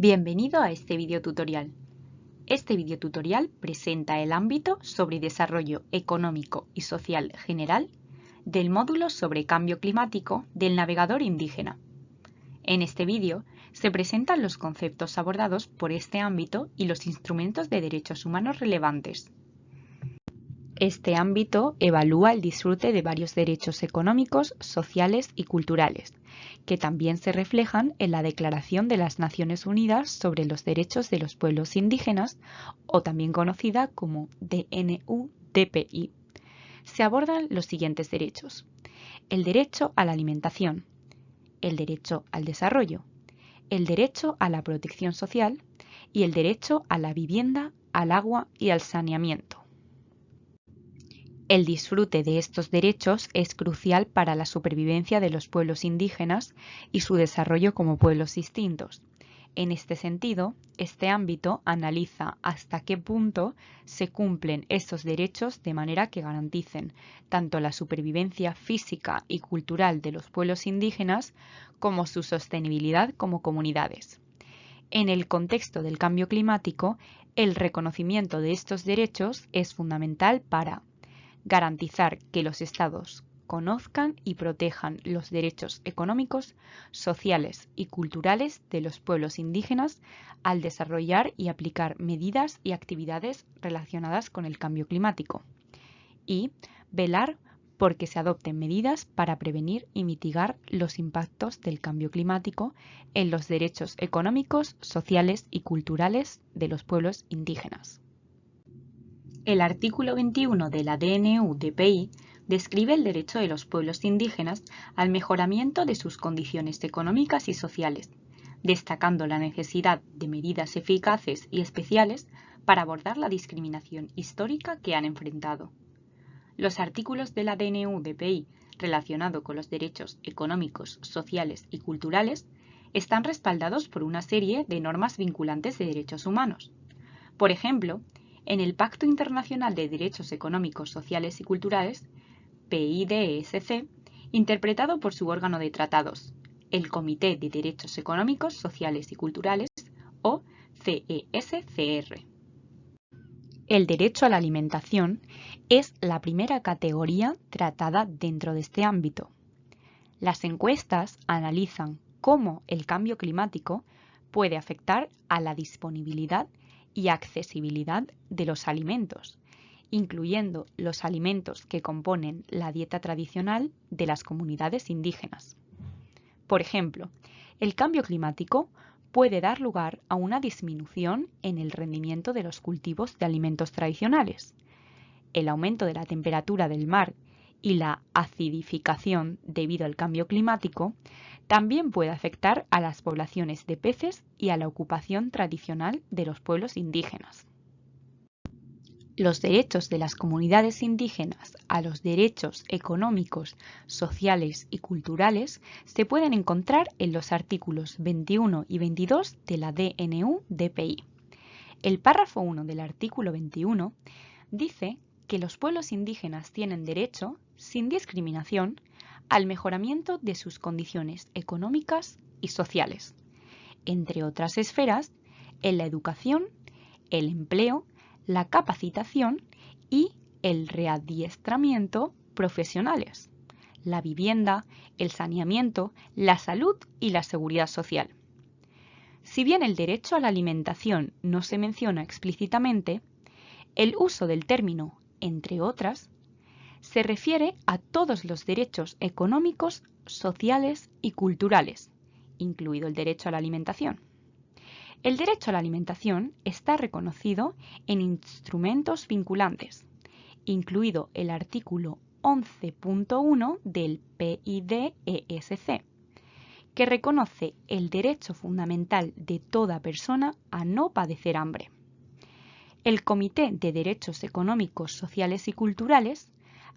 Bienvenido a este videotutorial. Este videotutorial presenta el ámbito sobre desarrollo económico y social general del módulo sobre cambio climático del navegador indígena. En este vídeo se presentan los conceptos abordados por este ámbito y los instrumentos de derechos humanos relevantes. Este ámbito evalúa el disfrute de varios derechos económicos, sociales y culturales, que también se reflejan en la Declaración de las Naciones Unidas sobre los Derechos de los Pueblos Indígenas, o también conocida como DNU-DPI. Se abordan los siguientes derechos: el derecho a la alimentación, el derecho al desarrollo, el derecho a la protección social y el derecho a la vivienda, al agua y al saneamiento. El disfrute de estos derechos es crucial para la supervivencia de los pueblos indígenas y su desarrollo como pueblos distintos. En este sentido, este ámbito analiza hasta qué punto se cumplen estos derechos de manera que garanticen tanto la supervivencia física y cultural de los pueblos indígenas como su sostenibilidad como comunidades. En el contexto del cambio climático, el reconocimiento de estos derechos es fundamental para garantizar que los Estados conozcan y protejan los derechos económicos, sociales y culturales de los pueblos indígenas al desarrollar y aplicar medidas y actividades relacionadas con el cambio climático, y velar por que se adopten medidas para prevenir y mitigar los impactos del cambio climático en los derechos económicos, sociales y culturales de los pueblos indígenas. El artículo 21 de la DNU-DPI describe el derecho de los pueblos indígenas al mejoramiento de sus condiciones económicas y sociales, destacando la necesidad de medidas eficaces y especiales para abordar la discriminación histórica que han enfrentado. Los artículos de la DNU-DPI relacionados con los derechos económicos, sociales y culturales están respaldados por una serie de normas vinculantes de derechos humanos. Por ejemplo, en el Pacto Internacional de Derechos Económicos, Sociales y Culturales, PIDESC, interpretado por su órgano de tratados, el Comité de Derechos Económicos, Sociales y Culturales, o CESCR. El derecho a la alimentación es la primera categoría tratada dentro de este ámbito. Las encuestas analizan cómo el cambio climático puede afectar a la disponibilidad y accesibilidad de los alimentos, incluyendo los alimentos que componen la dieta tradicional de las comunidades indígenas. Por ejemplo, el cambio climático puede dar lugar a una disminución en el rendimiento de los cultivos de alimentos tradicionales. El aumento de la temperatura del mar y la acidificación debido al cambio climático también puede afectar a las poblaciones de peces y a la ocupación tradicional de los pueblos indígenas. Los derechos de las comunidades indígenas a los derechos económicos, sociales y culturales se pueden encontrar en los artículos 21 y 22 de la DNU-DPI. El párrafo 1 del artículo 21 dice que los pueblos indígenas tienen derecho, sin discriminación, al mejoramiento de sus condiciones económicas y sociales, entre otras esferas, en la educación, el empleo, la capacitación y el readiestramiento profesionales, la vivienda, el saneamiento, la salud y la seguridad social. Si bien el derecho a la alimentación no se menciona explícitamente, el uso del término entre otras se refiere a todos los derechos económicos, sociales y culturales, incluido el derecho a la alimentación. El derecho a la alimentación está reconocido en instrumentos vinculantes, incluido el artículo 11.1 del PIDESC, que reconoce el derecho fundamental de toda persona a no padecer hambre. El Comité de Derechos Económicos, Sociales y Culturales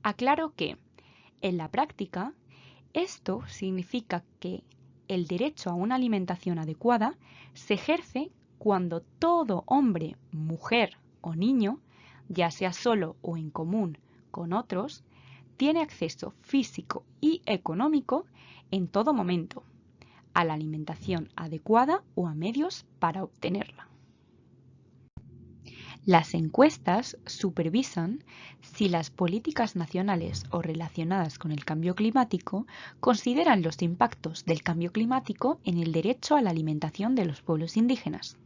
aclaró que, en la práctica, esto significa que el derecho a una alimentación adecuada se ejerce cuando todo hombre, mujer o niño, ya sea solo o en común con otros, tiene acceso físico y económico en todo momento a la alimentación adecuada o a medios para obtenerla. Las encuestas supervisan si las políticas nacionales o relacionadas con el cambio climático consideran los impactos del cambio climático en el derecho a la alimentación de los pueblos indígenas,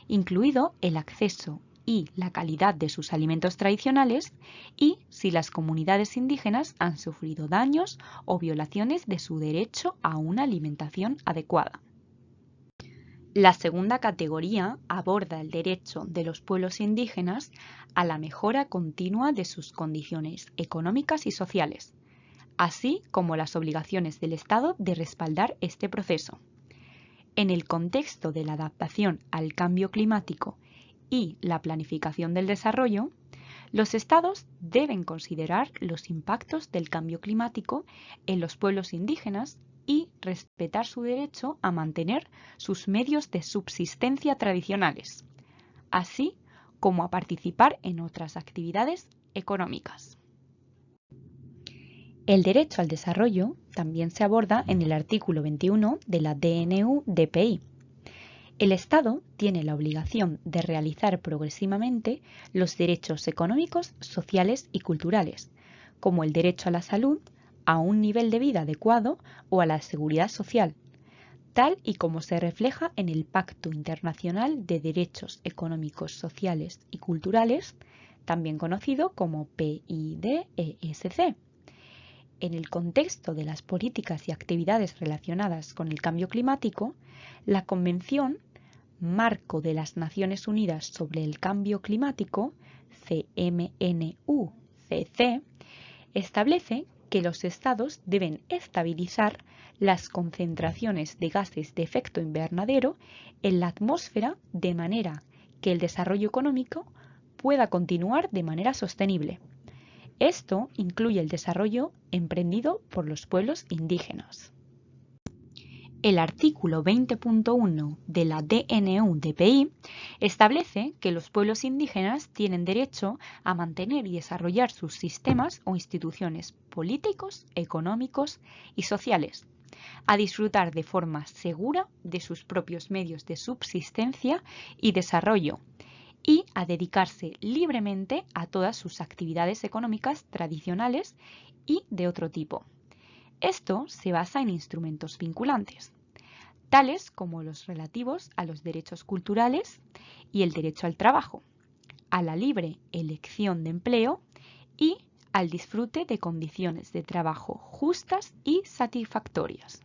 incluido el acceso y la calidad de sus alimentos tradicionales, y si las comunidades indígenas han sufrido daños o violaciones de su derecho a una alimentación adecuada. La segunda categoría aborda el derecho de los pueblos indígenas a la mejora continua de sus condiciones económicas y sociales, así como las obligaciones del Estado de respaldar este proceso. En el contexto de la adaptación al cambio climático y la planificación del desarrollo, los Estados deben considerar los impactos del cambio climático en los pueblos indígenas y respetar su derecho a mantener sus medios de subsistencia tradicionales, así como a participar en otras actividades económicas. El derecho al desarrollo también se aborda en el artículo 21 de la DNU-DPI. El Estado tiene la obligación de realizar progresivamente los derechos económicos, sociales y culturales, como el derecho a la salud, a un nivel de vida adecuado o a la seguridad social, tal y como se refleja en el Pacto Internacional de Derechos Económicos, Sociales y Culturales, también conocido como PIDESC. En el contexto de las políticas y actividades relacionadas con el cambio climático, la Convención Marco de las Naciones Unidas sobre el Cambio Climático, CMNUCC, establece que los Estados deben estabilizar las concentraciones de gases de efecto invernadero en la atmósfera de manera que el desarrollo económico pueda continuar de manera sostenible. Esto incluye el desarrollo emprendido por los pueblos indígenas. El artículo 20.1 de la DNU-DPI establece que los pueblos indígenas tienen derecho a mantener y desarrollar sus sistemas o instituciones políticos, económicos y sociales, a disfrutar de forma segura de sus propios medios de subsistencia y desarrollo, y a dedicarse libremente a todas sus actividades económicas tradicionales y de otro tipo. Esto se basa en instrumentos vinculantes, tales como los relativos a los derechos culturales y el derecho al trabajo, a la libre elección de empleo y al disfrute de condiciones de trabajo justas y satisfactorias.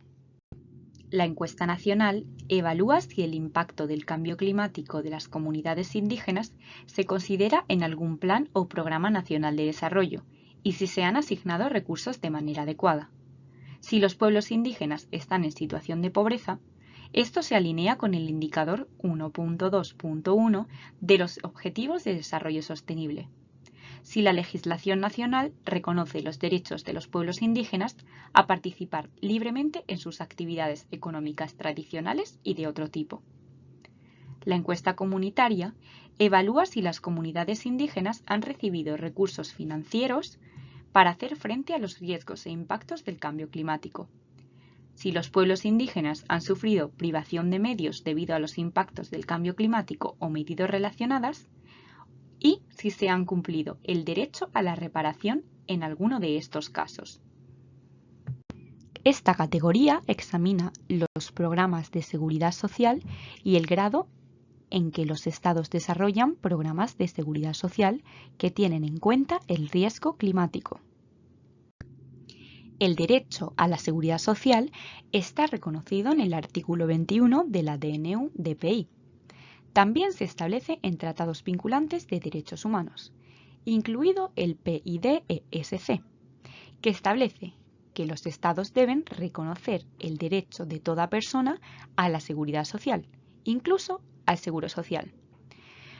La encuesta nacional evalúa si el impacto del cambio climático de las comunidades indígenas se considera en algún plan o programa nacional de desarrollo y si se han asignado recursos de manera adecuada. Si los pueblos indígenas están en situación de pobreza, esto se alinea con el indicador 1.2.1 de los Objetivos de Desarrollo Sostenible. Si la legislación nacional reconoce los derechos de los pueblos indígenas a participar libremente en sus actividades económicas tradicionales y de otro tipo. La encuesta comunitaria evalúa si las comunidades indígenas han recibido recursos financieros para hacer frente a los riesgos e impactos del cambio climático. Si los pueblos indígenas han sufrido privación de medios debido a los impactos del cambio climático o medidas relacionadas, y si se han cumplido el derecho a la reparación en alguno de estos casos. Esta categoría examina los programas de seguridad social y el grado en que los estados desarrollan programas de seguridad social que tienen en cuenta el riesgo climático. El derecho a la seguridad social está reconocido en el artículo 21 de la DNU-DPI. También se establece en tratados vinculantes de derechos humanos, incluido el PIDESC, que establece que los Estados deben reconocer el derecho de toda persona a la seguridad social, incluso al seguro social.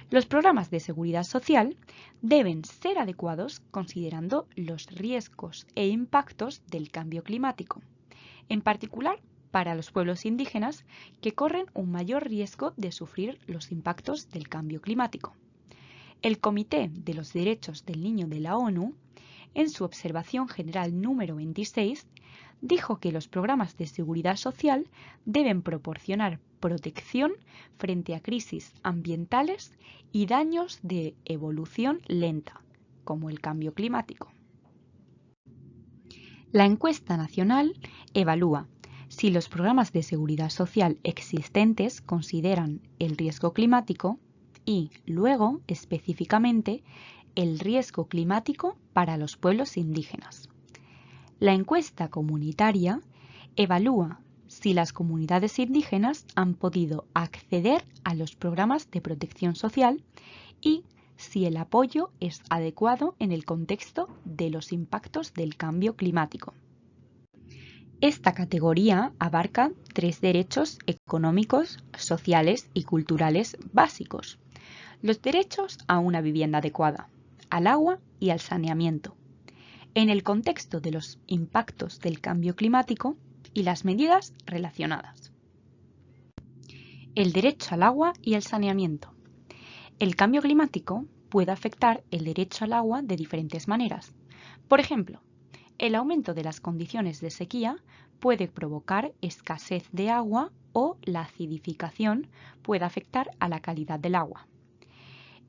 Los programas de seguridad social deben ser adecuados considerando los riesgos e impactos del cambio climático, en particular para los pueblos indígenas que corren un mayor riesgo de sufrir los impactos del cambio climático. El Comité de los Derechos del Niño de la ONU, en su observación general número 26, dijo que los programas de seguridad social deben proporcionar protección frente a crisis ambientales y daños de evolución lenta, como el cambio climático. La encuesta nacional evalúa si los programas de seguridad social existentes consideran el riesgo climático y, luego, específicamente, el riesgo climático para los pueblos indígenas. La encuesta comunitaria evalúa si las comunidades indígenas han podido acceder a los programas de protección social y si el apoyo es adecuado en el contexto de los impactos del cambio climático. Esta categoría abarca 3 derechos económicos, sociales y culturales básicos. Los derechos a una vivienda adecuada, al agua y al saneamiento, en el contexto de los impactos del cambio climático y las medidas relacionadas. El derecho al agua y al saneamiento. El cambio climático puede afectar el derecho al agua de diferentes maneras. Por ejemplo, el aumento de las condiciones de sequía puede provocar escasez de agua o la acidificación puede afectar a la calidad del agua.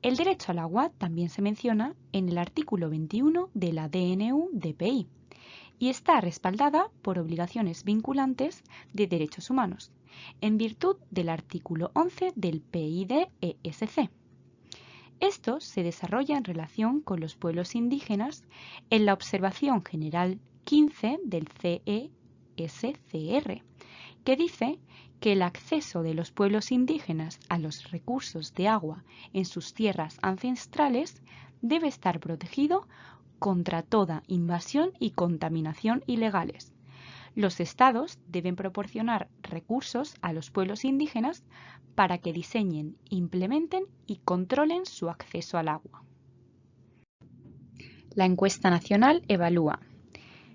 El derecho al agua también se menciona en el artículo 21 de la DNU-DPI y está respaldada por obligaciones vinculantes de derechos humanos, en virtud del artículo 11 del PIDESC. Esto se desarrolla en relación con los pueblos indígenas en la Observación General 15 del CESCR, que dice que el acceso de los pueblos indígenas a los recursos de agua en sus tierras ancestrales debe estar protegido contra toda invasión y contaminación ilegales. Los estados deben proporcionar recursos a los pueblos indígenas para que diseñen, implementen y controlen su acceso al agua. La encuesta nacional evalúa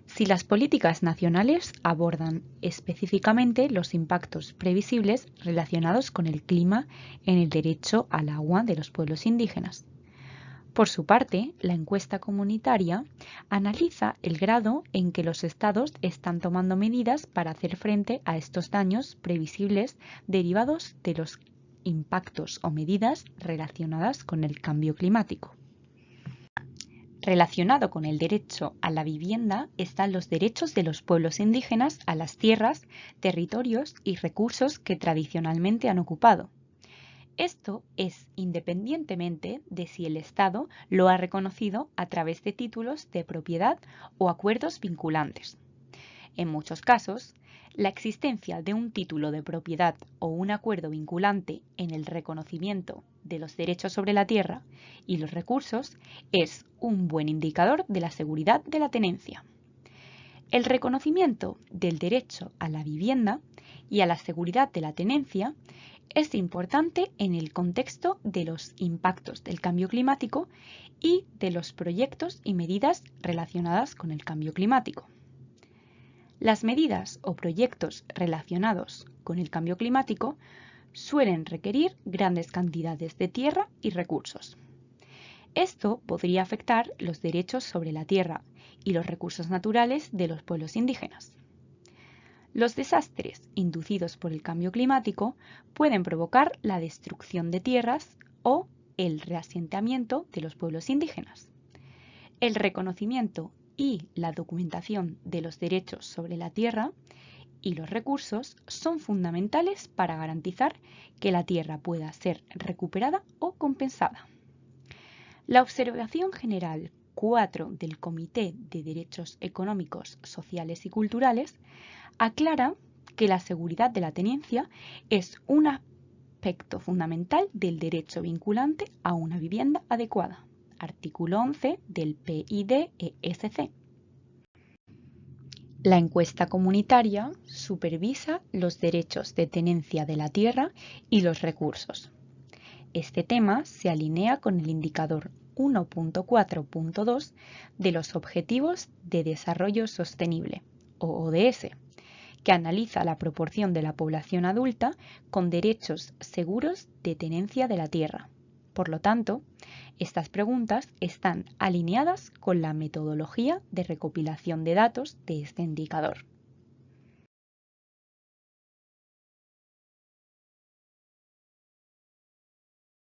si las políticas nacionales abordan específicamente los impactos previsibles relacionados con el clima en el derecho al agua de los pueblos indígenas. Por su parte, la encuesta comunitaria analiza el grado en que los estados están tomando medidas para hacer frente a estos daños previsibles derivados de los impactos o medidas relacionadas con el cambio climático. Relacionado con el derecho a la vivienda están los derechos de los pueblos indígenas a las tierras, territorios y recursos que tradicionalmente han ocupado. Esto es independientemente de si el Estado lo ha reconocido a través de títulos de propiedad o acuerdos vinculantes. En muchos casos, la existencia de un título de propiedad o un acuerdo vinculante en el reconocimiento de los derechos sobre la tierra y los recursos es un buen indicador de la seguridad de la tenencia. El reconocimiento del derecho a la vivienda y a la seguridad de la tenencia es importante en el contexto de los impactos del cambio climático y de los proyectos y medidas relacionadas con el cambio climático. Las medidas o proyectos relacionados con el cambio climático suelen requerir grandes cantidades de tierra y recursos. Esto podría afectar los derechos sobre la tierra y los recursos naturales de los pueblos indígenas. Los desastres inducidos por el cambio climático pueden provocar la destrucción de tierras o el reasentamiento de los pueblos indígenas. El reconocimiento y la documentación de los derechos sobre la tierra y los recursos son fundamentales para garantizar que la tierra pueda ser recuperada o compensada. La Observación General 4 del Comité de Derechos Económicos, Sociales y Culturales aclara que la seguridad de la tenencia es un aspecto fundamental del derecho vinculante a una vivienda adecuada. Artículo 11 del PIDESC. La encuesta comunitaria supervisa los derechos de tenencia de la tierra y los recursos. Este tema se alinea con el indicador 1.4.2 de los Objetivos de Desarrollo Sostenible, o ODS, que analiza la proporción de la población adulta con derechos seguros de tenencia de la tierra. Por lo tanto, estas preguntas están alineadas con la metodología de recopilación de datos de este indicador.